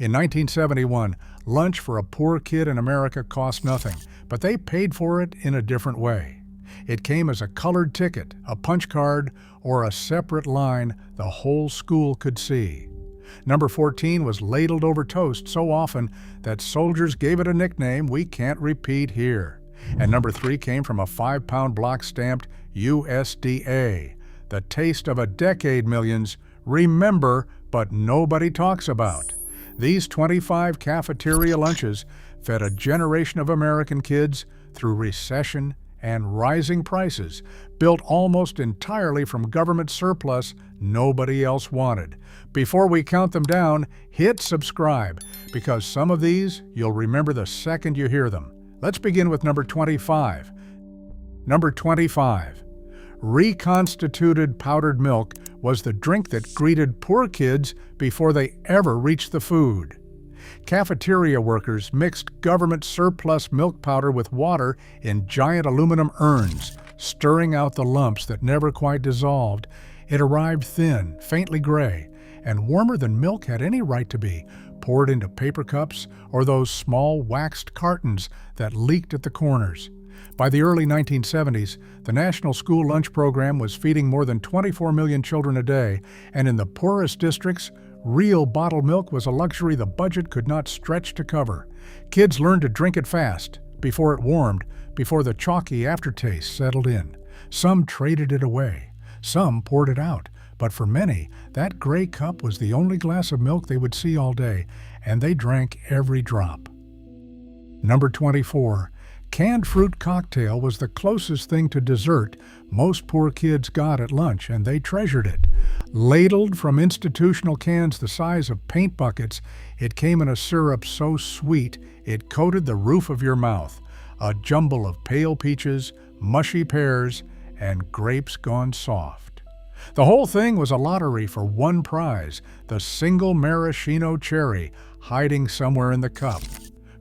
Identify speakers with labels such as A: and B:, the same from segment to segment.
A: In 1971, lunch for a poor kid in America cost nothing, but they paid for it in a different way. It came as a colored ticket, a punch card, or a separate line the whole school could see. Number 14 was ladled over toast so often that soldiers gave it a nickname we can't repeat here. And number 3 came from a 5-pound block stamped USDA, the taste of a decade millions remember but nobody talks about. These 25 cafeteria lunches fed a generation of American kids through recession and rising prices, built almost entirely from government surplus nobody else wanted. Before we count them down, hit subscribe, because some of these you'll remember the second you hear them. Let's begin with number 25. Number 25. Reconstituted powdered milk was the drink that greeted poor kids before they ever reached the food. Cafeteria workers mixed government surplus milk powder with water in giant aluminum urns, stirring out the lumps that never quite dissolved. It arrived thin, faintly gray, and warmer than milk had any right to be, poured into paper cups or those small waxed cartons that leaked at the corners. By the early 1970s, the National School Lunch Program was feeding more than 24 million children a day, and in the poorest districts, real bottled milk was a luxury the budget could not stretch to cover. Kids learned to drink it fast, before it warmed, before the chalky aftertaste settled in. Some traded it away, some poured it out, but for many, that gray cup was the only glass of milk they would see all day, and they drank every drop. Number 24. Canned fruit cocktail was the closest thing to dessert most poor kids got at lunch, and they treasured it. Ladled from institutional cans the size of paint buckets, it came in a syrup so sweet it coated the roof of your mouth, a jumble of pale peaches, mushy pears, and grapes gone soft. The whole thing was a lottery for one prize, the single maraschino cherry hiding somewhere in the cup.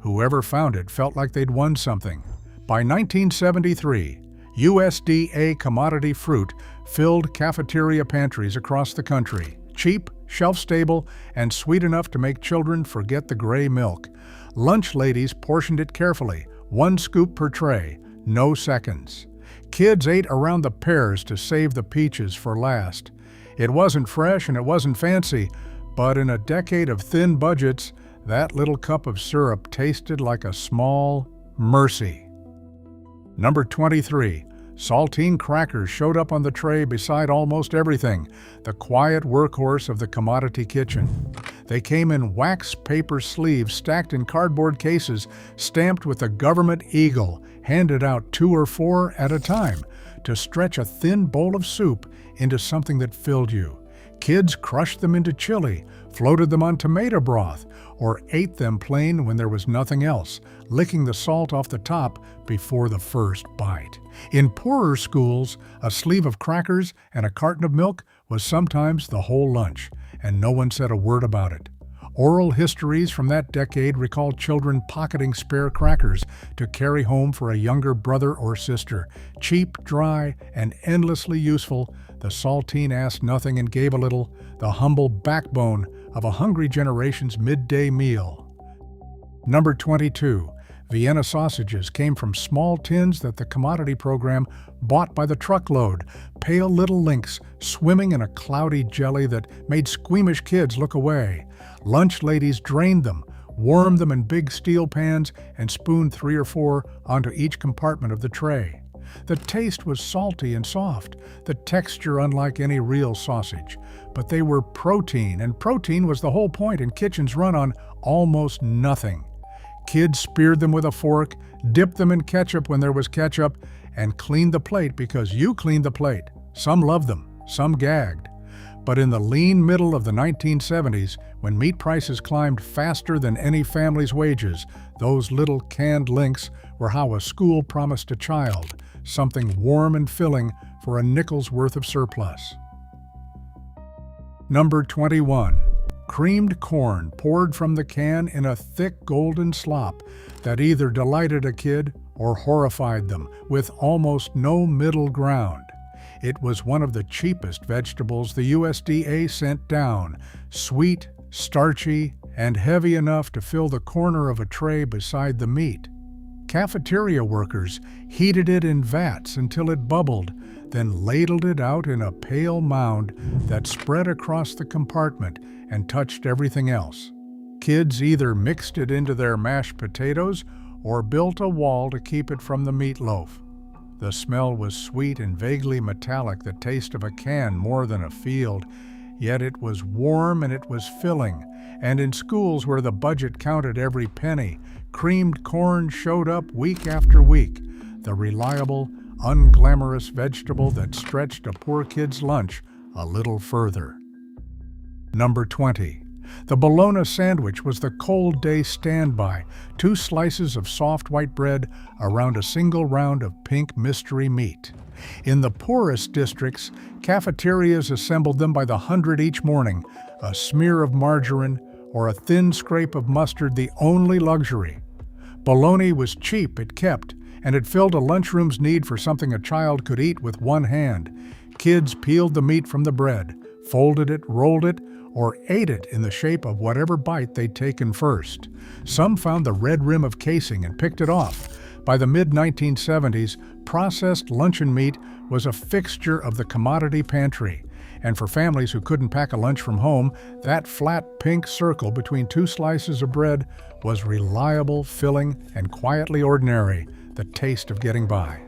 A: Whoever found it felt like they'd won something. By 1973, USDA commodity fruit filled cafeteria pantries across the country, cheap, shelf-stable, and sweet enough to make children forget the gray milk. Lunch ladies portioned it carefully, 1 scoop per tray, no seconds. Kids ate around the pears to save the peaches for last. It wasn't fresh and it wasn't fancy, but in a decade of thin budgets, that little cup of syrup tasted like a small mercy. Number 23. Saltine crackers showed up on the tray beside almost everything, the quiet workhorse of the commodity kitchen. They came in wax paper sleeves stacked in cardboard cases, stamped with the government eagle, handed out 2 or 4 at a time, to stretch a thin bowl of soup into something that filled you. Kids crushed them into chili, floated them on tomato broth, or ate them plain when there was nothing else, licking the salt off the top before the first bite. In poorer schools, a sleeve of crackers and a carton of milk was sometimes the whole lunch, and no one said a word about it. Oral histories from that decade recall children pocketing spare crackers to carry home for a younger brother or sister. Cheap, dry, and endlessly useful, the saltine asked nothing and gave a little, the humble backbone of a hungry generation's midday meal. Number 22. Vienna sausages came from small tins that the commodity program bought by the truckload, pale little links swimming in a cloudy jelly that made squeamish kids look away. Lunch ladies drained them, warmed them in big steel pans, and spooned 3 or 4 onto each compartment of the tray. The taste was salty and soft, the texture unlike any real sausage, but they were protein, and protein was the whole point in kitchens run on almost nothing. Kids speared them with a fork, dipped them in ketchup when there was ketchup, and cleaned the plate because you cleaned the plate. Some loved them, some gagged. But in the lean middle of the 1970s, when meat prices climbed faster than any family's wages, those little canned links were how a school promised a child something warm and filling for a nickel's worth of surplus. Number 21. Creamed corn poured from the can in a thick golden slop that either delighted a kid or horrified them, with almost no middle ground. It was one of the cheapest vegetables the USDA sent down, sweet, starchy, and heavy enough to fill the corner of a tray beside the meat. Cafeteria workers heated it in vats until it bubbled, then ladled it out in a pale mound that spread across the compartment and touched everything else. Kids either mixed it into their mashed potatoes or built a wall to keep it from the meatloaf. The smell was sweet and vaguely metallic, the taste of a can more than a field, yet it was warm and it was filling. And in schools where the budget counted every penny, creamed corn showed up week after week, the reliable, unglamorous vegetable that stretched a poor kid's lunch a little further. Number 20. The Bologna sandwich was the cold day standby, 2 slices of soft white bread around a single round of pink mystery meat. In the poorest districts, cafeterias assembled them by the 100 each morning, a smear of margarine or a thin scrape of mustard the only luxury. Bologna was cheap, it kept, and it filled a lunchroom's need for something a child could eat with one hand. Kids peeled the meat from the bread, folded it, rolled it, or ate it in the shape of whatever bite they'd taken first. Some found the red rim of casing and picked it off. By the mid-1970s, processed luncheon meat was a fixture of the commodity pantry, and for families who couldn't pack a lunch from home, that flat pink circle between 2 slices of bread was reliable, filling, and quietly ordinary, the taste of getting by.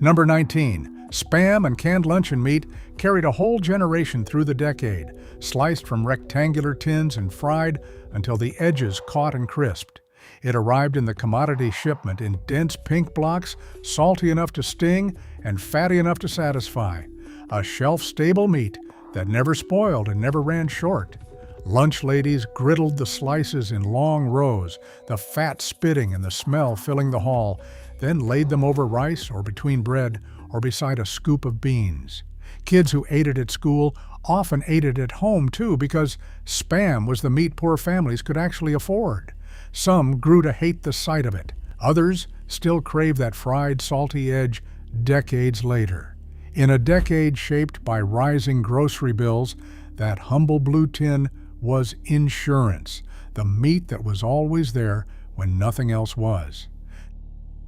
A: Number 19. Spam and canned luncheon meat carried a whole generation through the decade, sliced from rectangular tins and fried until the edges caught and crisped. It arrived in the commodity shipment in dense pink blocks, salty enough to sting and fatty enough to satisfy. A shelf-stable meat that never spoiled and never ran short. Lunch ladies griddled the slices in long rows, the fat spitting and the smell filling the hall, then laid them over rice or between bread or beside a scoop of beans. Kids who ate it at school often ate it at home too, because Spam was the meat poor families could actually afford. Some grew to hate the sight of it. Others still crave that fried, salty edge decades later. In a decade shaped by rising grocery bills, that humble blue tin was insurance, the meat that was always there when nothing else was.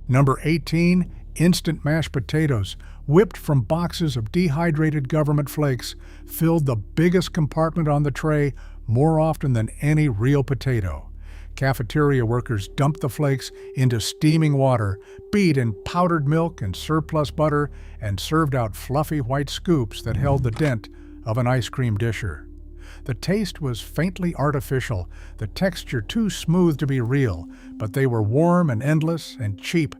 A: Number 18, instant mashed potatoes, whipped from boxes of dehydrated government flakes, filled the biggest compartment on the tray more often than any real potato. Cafeteria workers dumped the flakes into steaming water, beat in powdered milk and surplus butter, and served out fluffy white scoops that held the dent of an ice cream disher. The taste was faintly artificial, the texture too smooth to be real, but they were warm and endless and cheap,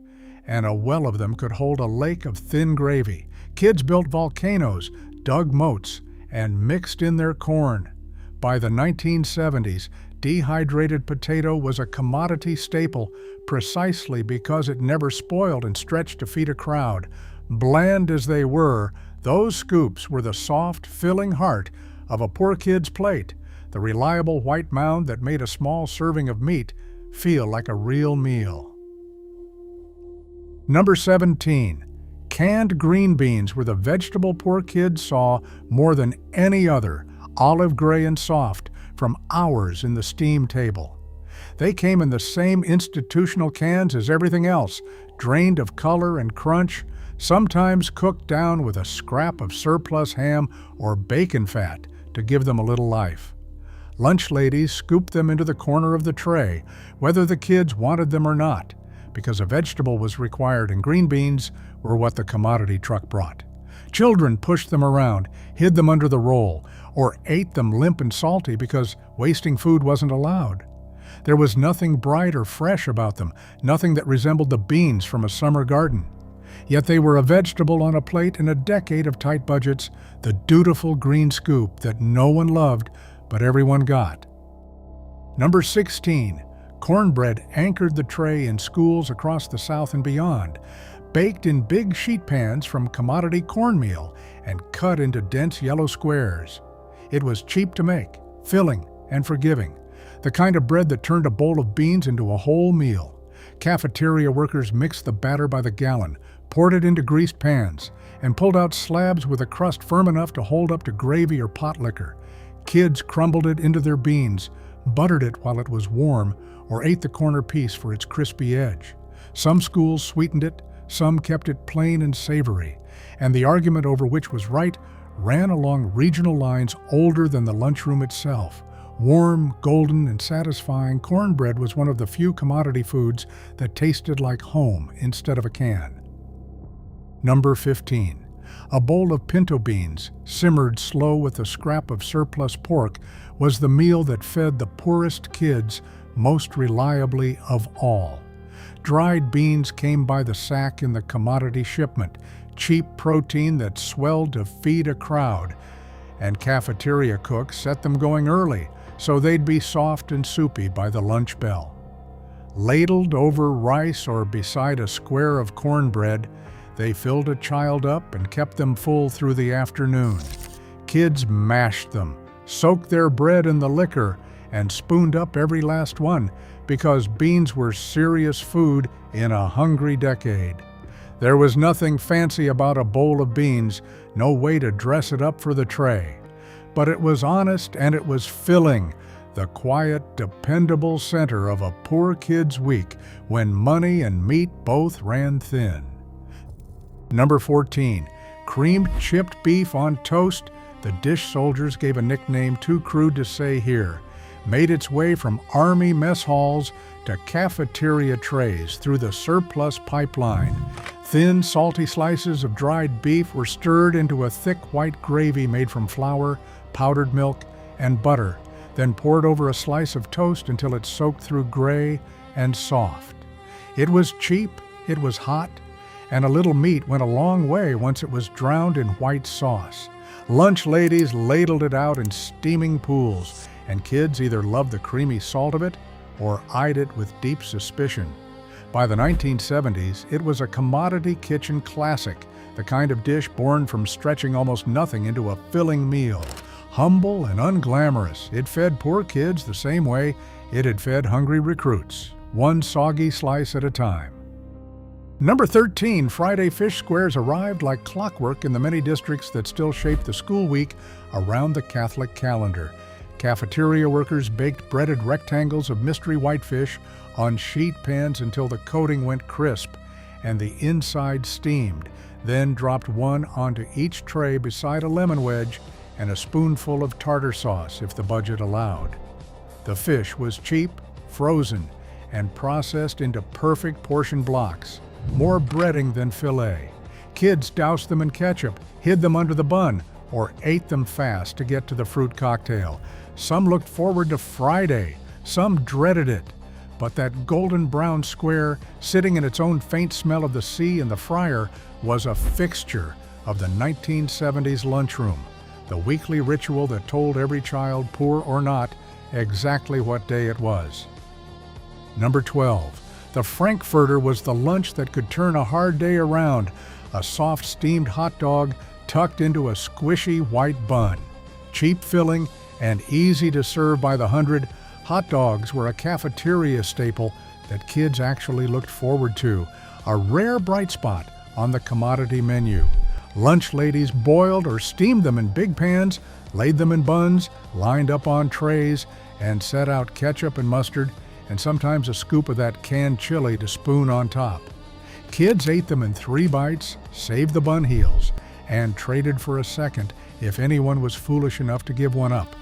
A: and a well of them could hold a lake of thin gravy. Kids built volcanoes, dug moats, and mixed in their corn. By the 1970s, dehydrated potato was a commodity staple precisely because it never spoiled and stretched to feed a crowd. Bland as they were, those scoops were the soft, filling heart of a poor kid's plate, the reliable white mound that made a small serving of meat feel like a real meal. Number 17. Canned green beans were the vegetable poor kids saw more than any other, olive gray and soft, from hours in the steam table. They came in the same institutional cans as everything else, drained of color and crunch, sometimes cooked down with a scrap of surplus ham or bacon fat to give them a little life. Lunch ladies scooped them into the corner of the tray, whether the kids wanted them or not, because a vegetable was required and green beans were what the commodity truck brought. Children pushed them around, hid them under the roll, or ate them limp and salty because wasting food wasn't allowed. There was nothing bright or fresh about them, nothing that resembled the beans from a summer garden. Yet they were a vegetable on a plate in a decade of tight budgets, the dutiful green scoop that no one loved but everyone got. Number 16. Cornbread anchored the tray in schools across the South and beyond, baked in big sheet pans from commodity cornmeal and cut into dense yellow squares. It was cheap to make, filling, and forgiving, the kind of bread that turned a bowl of beans into a whole meal. Cafeteria workers mixed the batter by the gallon, poured it into greased pans, and pulled out slabs with a crust firm enough to hold up to gravy or pot liquor. Kids crumbled it into their beans, buttered it while it was warm, or ate the corner piece for its crispy edge. Some schools sweetened it, some kept it plain and savory, and the argument over which was right ran along regional lines older than the lunchroom itself. Warm, golden, and satisfying, cornbread was one of the few commodity foods that tasted like home instead of a can. Number 15. A bowl of pinto beans, simmered slow with a scrap of surplus pork, was the meal that fed the poorest kids most reliably of all. Dried beans came by the sack in the commodity shipment, cheap protein that swelled to feed a crowd, and cafeteria cooks set them going early, so they'd be soft and soupy by the lunch bell. Ladled over rice or beside a square of cornbread, they filled a child up and kept them full through the afternoon. Kids mashed them, soaked their bread in the liquor, and spooned up every last one, because beans were serious food in a hungry decade. There was nothing fancy about a bowl of beans, no way to dress it up for the tray. But it was honest and it was filling, the quiet, dependable center of a poor kid's week when money and meat both ran thin. Number 14. Creamed chipped beef on toast, the dish soldiers gave a nickname too crude to say here, made its way from Army mess halls to cafeteria trays through the surplus pipeline. Thin, salty slices of dried beef were stirred into a thick white gravy made from flour, powdered milk, and butter, then poured over a slice of toast until it soaked through gray and soft. It was cheap, it was hot, and a little meat went a long way once it was drowned in white sauce. Lunch ladies ladled it out in steaming pools, and kids either loved the creamy salt of it or eyed it with deep suspicion. By the 1970s, it was a commodity kitchen classic, the kind of dish born from stretching almost nothing into a filling meal. Humble and unglamorous, it fed poor kids the same way it had fed hungry recruits, one soggy slice at a time. Number 13, Friday fish squares arrived like clockwork in the many districts that still shape the school week around the Catholic calendar. Cafeteria workers baked breaded rectangles of mystery whitefish on sheet pans until the coating went crisp and the inside steamed, then dropped one onto each tray beside a lemon wedge and a spoonful of tartar sauce if the budget allowed. The fish was cheap, frozen, and processed into perfect portion blocks, more breading than fillet. Kids doused them in ketchup, hid them under the bun, or ate them fast to get to the fruit cocktail. Some looked forward to Friday, some dreaded it, but that golden brown square, sitting in its own faint smell of the sea and the fryer, was a fixture of the 1970s lunchroom, the weekly ritual that told every child, poor or not, exactly what day it was. Number 12. The Frankfurter was the lunch that could turn a hard day around, a soft steamed hot dog tucked into a squishy white bun. Cheap filling and easy to serve by the hundred, hot dogs were a cafeteria staple that kids actually looked forward to, a rare bright spot on the commodity menu. Lunch ladies boiled or steamed them in big pans, laid them in buns, lined up on trays, and set out ketchup and mustard, and sometimes a scoop of that canned chili to spoon on top. Kids ate them in 3 bites, saved the bun heels, and traded for a second if anyone was foolish enough to give one up.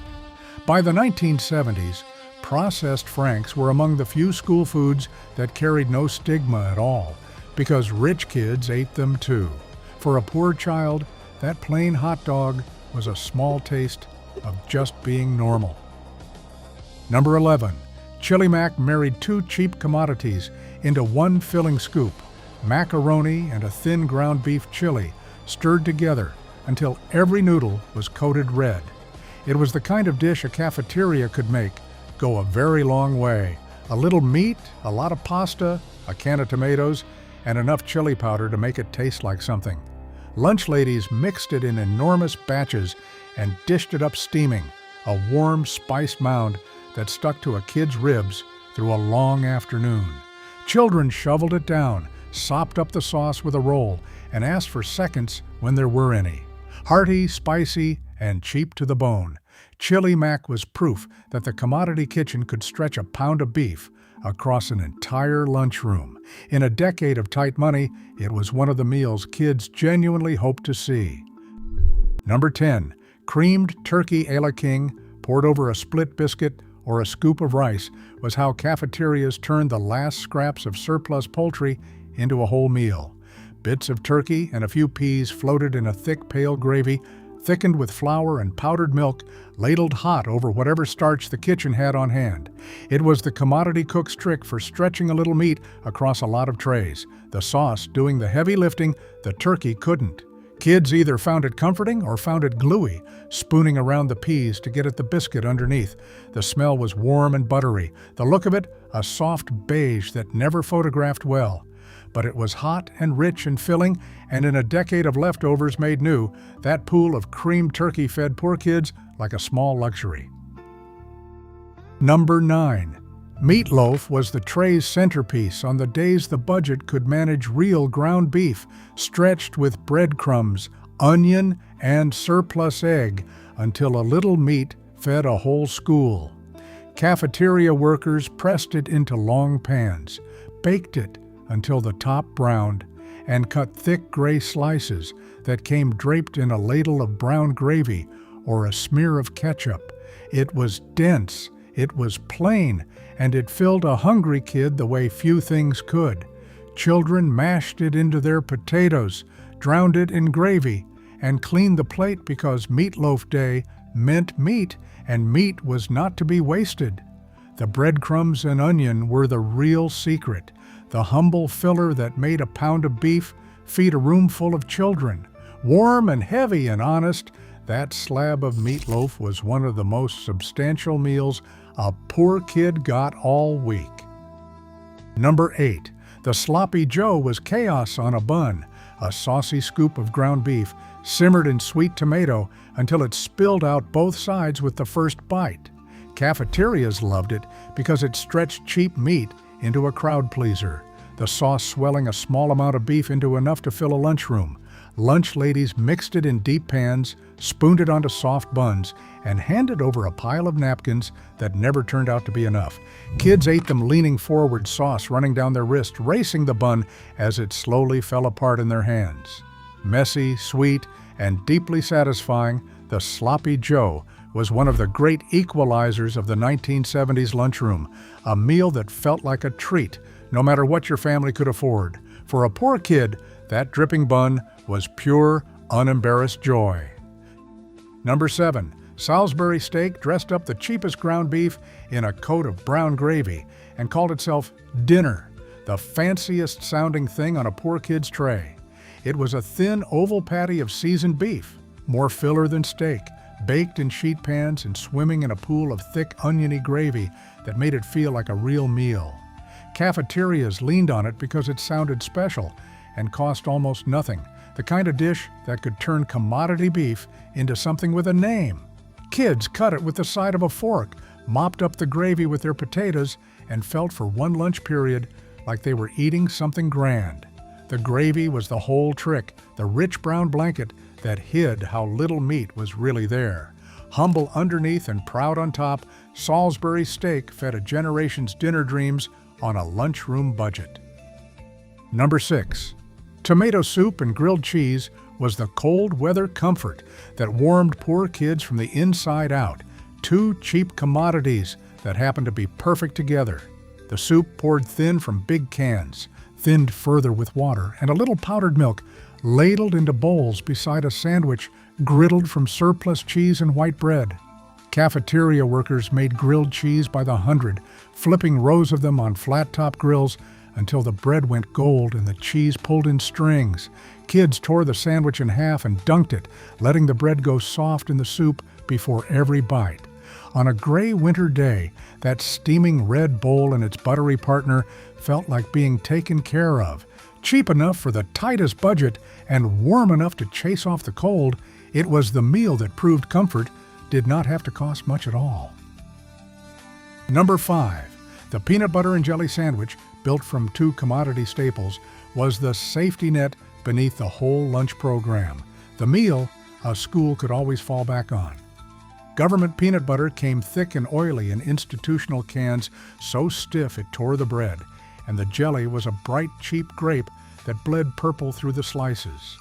A: By the 1970s, processed Franks were among the few school foods that carried no stigma at all, because rich kids ate them too. For a poor child, that plain hot dog was a small taste of just being normal. Number 11. Chili Mac married 2 cheap commodities into one filling scoop, macaroni and a thin ground beef chili, stirred together until every noodle was coated red. It was the kind of dish a cafeteria could make go a very long way. A little meat, a lot of pasta, a can of tomatoes, and enough chili powder to make it taste like something. Lunch ladies mixed it in enormous batches and dished it up steaming, a warm, spiced mound that stuck to a kid's ribs through a long afternoon. Children shoveled it down, sopped up the sauce with a roll, and asked for seconds when there were any. Hearty, spicy, and cheap to the bone. Chili Mac was proof that the commodity kitchen could stretch a pound of beef across an entire lunchroom. In a decade of tight money, it was one of the meals kids genuinely hoped to see. Number 10. Creamed turkey a la king, poured over a split biscuit or a scoop of rice, was how cafeterias turned the last scraps of surplus poultry into a whole meal. Bits of turkey and a few peas floated in a thick, pale gravy, thickened with flour and powdered milk, ladled hot over whatever starch the kitchen had on hand. It was the commodity cook's trick for stretching a little meat across a lot of trays, the sauce doing the heavy lifting the turkey couldn't. Kids either found it comforting or found it gluey, spooning around the peas to get at the biscuit underneath. The smell was warm and buttery, the look of it a soft beige that never photographed well. But it was hot and rich and filling, and in a decade of leftovers made new, that pool of creamed turkey fed poor kids like a small luxury. Number 9. Meatloaf was the tray's centerpiece on the days the budget could manage real ground beef, stretched with breadcrumbs, onion, and surplus egg, until a little meat fed a whole school. Cafeteria workers pressed it into long pans, baked it until the top browned, and cut thick gray slices that came draped in a ladle of brown gravy or a smear of ketchup. It was dense, it was plain, and it filled a hungry kid the way few things could. Children mashed it into their potatoes, drowned it in gravy, and cleaned the plate because Meatloaf Day meant meat, and meat was not to be wasted. The breadcrumbs and onion were the real secret, the humble filler that made a pound of beef feed a room full of children. Warm and heavy and honest, that slab of meatloaf was one of the most substantial meals a poor kid got all week. Number 8. The Sloppy Joe was chaos on a bun, a saucy scoop of ground beef simmered in sweet tomato until it spilled out both sides with the first bite. Cafeterias loved it because it stretched cheap meat into a crowd pleaser, the sauce swelling a small amount of beef into enough to fill a lunchroom. Lunch ladies mixed it in deep pans, spooned it onto soft buns, and handed over a pile of napkins that never turned out to be enough. Kids ate them leaning forward, sauce running down their wrist, racing the bun as it slowly fell apart in their hands. Messy, sweet, and deeply satisfying, the Sloppy Joe was one of the great equalizers of the 1970s lunchroom, a meal that felt like a treat, no matter what your family could afford. For a poor kid, that dripping bun was pure, unembarrassed joy. Number 7. Salisbury steak dressed up the cheapest ground beef in a coat of brown gravy and called itself dinner, the fanciest sounding thing on a poor kid's tray. It was a thin oval patty of seasoned beef, more filler than steak, baked in sheet pans and swimming in a pool of thick oniony gravy that made it feel like a real meal. Cafeterias leaned on it because it sounded special and cost almost nothing, the kind of dish that could turn commodity beef into something with a name. Kids cut it with the side of a fork, mopped up the gravy with their potatoes, and felt for one lunch period like they were eating something grand. The gravy was the whole trick, the rich brown blanket that hid how little meat was really there. Humble underneath and proud on top, Salisbury steak fed a generation's dinner dreams on a lunchroom budget. Number 6. Tomato soup and grilled cheese was the cold weather comfort that warmed poor kids from the inside out, two cheap commodities that happened to be perfect together. The soup poured thin from big cans, thinned further with water, and a little powdered milk, ladled into bowls beside a sandwich griddled from surplus cheese and white bread. Cafeteria workers made grilled cheese by the hundred, flipping rows of them on flat-top grills until the bread went gold and the cheese pulled in strings. Kids tore the sandwich in half and dunked it, letting the bread go soft in the soup before every bite. On a gray winter day, that steaming red bowl and its buttery partner felt like being taken care of. Cheap enough for the tightest budget and warm enough to chase off the cold, it was the meal that proved comfort did not have to cost much at all. Number 5. The peanut butter and jelly sandwich, built from two commodity staples, was the safety net beneath the whole lunch program. The meal a school could always fall back on. Government peanut butter came thick and oily in institutional cans so stiff it tore the bread, and the jelly was a bright, cheap grape that bled purple through the slices.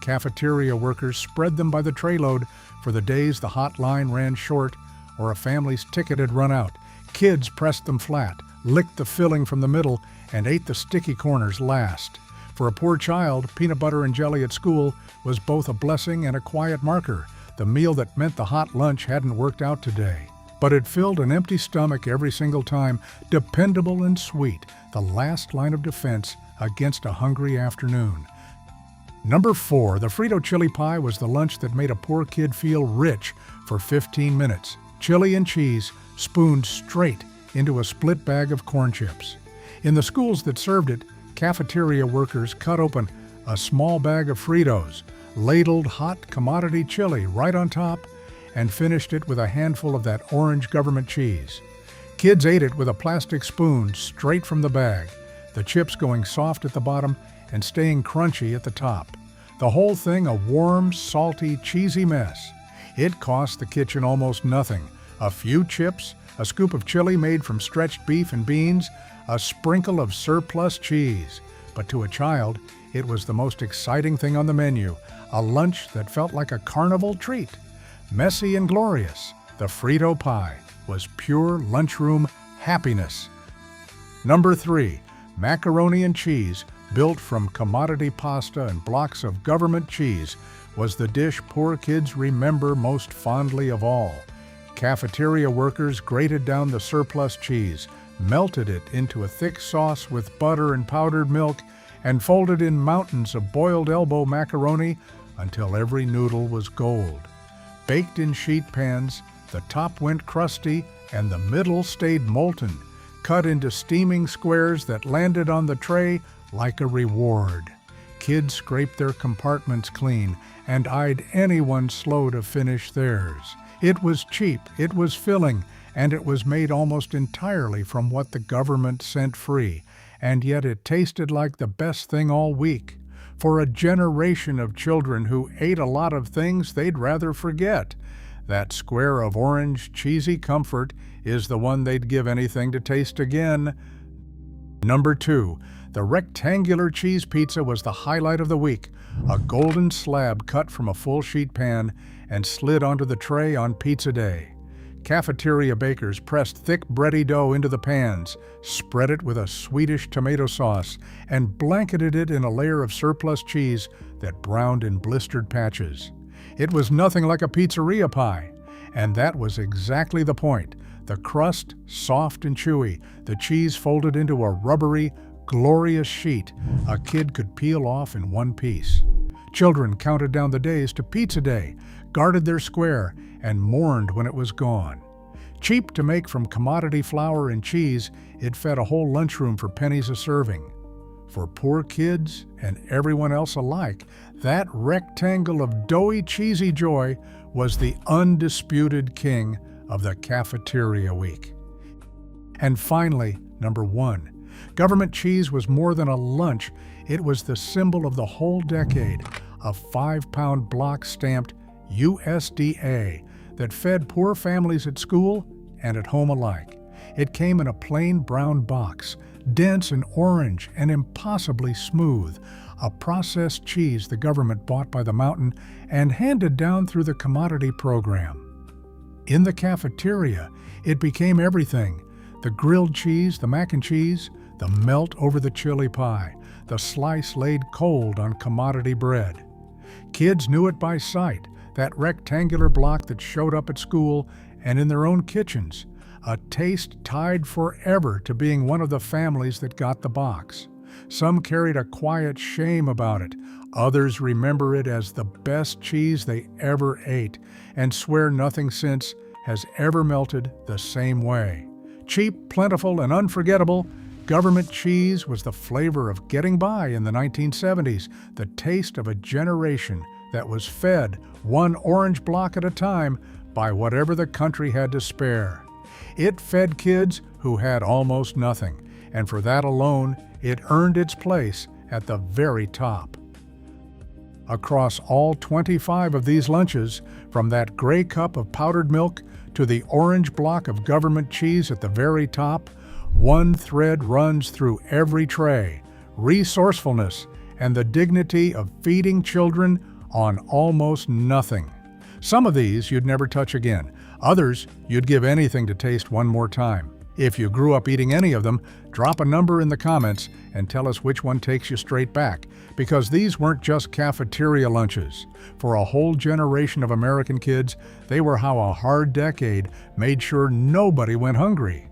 A: Cafeteria workers spread them by the trayload for the days the hot line ran short or a family's ticket had run out. Kids pressed them flat, licked the filling from the middle, and ate the sticky corners last. For a poor child, peanut butter and jelly at school was both a blessing and a quiet marker, the meal that meant the hot lunch hadn't worked out today. But it filled an empty stomach every single time, dependable and sweet, the last line of defense against a hungry afternoon. Number 4, the Frito chili pie was the lunch that made a poor kid feel rich for 15 minutes. Chili and cheese spooned straight into a split bag of corn chips. In the schools that served it, cafeteria workers cut open a small bag of Fritos, ladled hot commodity chili right on top, and finished it with a handful of that orange government cheese. Kids ate it with a plastic spoon straight from the bag, the chips going soft at the bottom and staying crunchy at the top. The whole thing a warm, salty, cheesy mess. It cost the kitchen almost nothing. A few chips, a scoop of chili made from stretched beef and beans, a sprinkle of surplus cheese. But to a child, it was the most exciting thing on the menu, a lunch that felt like a carnival treat. Messy and glorious, the Frito pie was pure lunchroom happiness. Number 3, macaroni and cheese, built from commodity pasta and blocks of government cheese, was the dish poor kids remember most fondly of all. Cafeteria workers grated down the surplus cheese, melted it into a thick sauce with butter and powdered milk, and folded in mountains of boiled elbow macaroni until every noodle was gold. Baked in sheet pans, the top went crusty and the middle stayed molten, cut into steaming squares that landed on the tray like a reward. Kids scraped their compartments clean and eyed anyone slow to finish theirs. It was cheap, it was filling, and it was made almost entirely from what the government sent free, and yet it tasted like the best thing all week. For a generation of children who ate a lot of things they'd rather forget, that square of orange, cheesy comfort is the one they'd give anything to taste again. Number 2, the rectangular cheese pizza was the highlight of the week, a golden slab cut from a full sheet pan and slid onto the tray on pizza day. Cafeteria bakers pressed thick bready dough into the pans, spread it with a Swedish tomato sauce, and blanketed it in a layer of surplus cheese that browned in blistered patches. It was nothing like a pizzeria pie, and that was exactly the point. The crust, soft and chewy, the cheese folded into a rubbery, glorious sheet a kid could peel off in one piece. Children counted down the days to pizza day, guarded their square, and mourned when it was gone. Cheap to make from commodity flour and cheese, it fed a whole lunchroom for pennies a serving. For poor kids and everyone else alike, that rectangle of doughy, cheesy joy was the undisputed king of the cafeteria week. And finally, number 1, government cheese was more than a lunch, it was the symbol of the whole decade, a 5-pound block stamped USDA that fed poor families at school and at home alike. It came in a plain brown box, dense and orange and impossibly smooth, a processed cheese the government bought by the mountain and handed down through the commodity program. In the cafeteria, it became everything: the grilled cheese, the mac and cheese, the melt over the chili pie, the slice laid cold on commodity bread. Kids knew it by sight, that rectangular block that showed up at school and in their own kitchens, a taste tied forever to being one of the families that got the box. Some carried a quiet shame about it, others remember it as the best cheese they ever ate and swear nothing since has ever melted the same way. Cheap, plentiful, and unforgettable, government cheese was the flavor of getting by in the 1970s, the taste of a generation that was fed one orange block at a time by whatever the country had to spare. It fed kids who had almost nothing, and for that alone, it earned its place at the very top. Across all 25 of these lunches, from that gray cup of powdered milk to the orange block of government cheese at the very top, one thread runs through every tray: resourcefulness and the dignity of feeding children on almost nothing. Some of these you'd never touch again. Others you'd give anything to taste one more time. If you grew up eating any of them, drop a number in the comments and tell us which one takes you straight back, because these weren't just cafeteria lunches. For a whole generation of American kids, they were how a hard decade made sure nobody went hungry.